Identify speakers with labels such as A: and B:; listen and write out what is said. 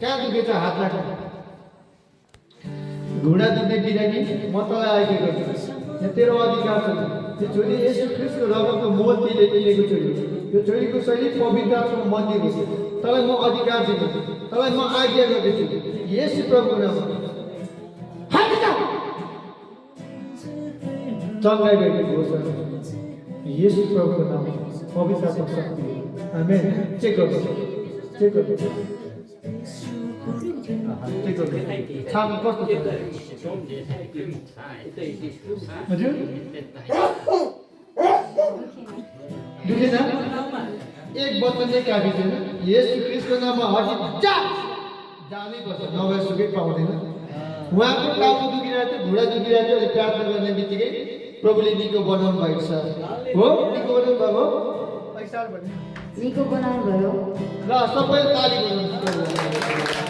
A: कहाँ दुखेछ हात राख्नु घुँडा दुख्ने बिरामी म तँलाई आइके गर्छु यहाँ तेरो अधिकार छ त्यो छोरी यसो ख्रिस्टको रगतको मोल तिले किनेको छोरी यो छोरीको शरीर पवित्र आत्माको मन्दिर हो तँलाई म अधिकार दिन्छु तँलाई म आज्ञा गर्दैछु यसो प्रभुको नाममा चङ्गाइ भएको घोषणा यसो प्रभुको नाममा पवित्र आत्माको शक्ति आमेन चेक गर्नु चेक गर्नु छाम कस्तो छ हजुर दुखेन एक वचन चाहिँ काफी छैन यसो ख्रिस्टको नाममा हटी जानै पर्छ नभए सुकै पाउँदैन उहाँको टाउको दुखिरहेको थियो घुँडा दुखिरहेको थियो अहिले प्रार्थना गर्ने बित्तिकै प्रभुले निको बनाउनु भएको छ हो निको बनाउनु भएको निको बनाउनु भयो ल सबैले ताली बजाउनु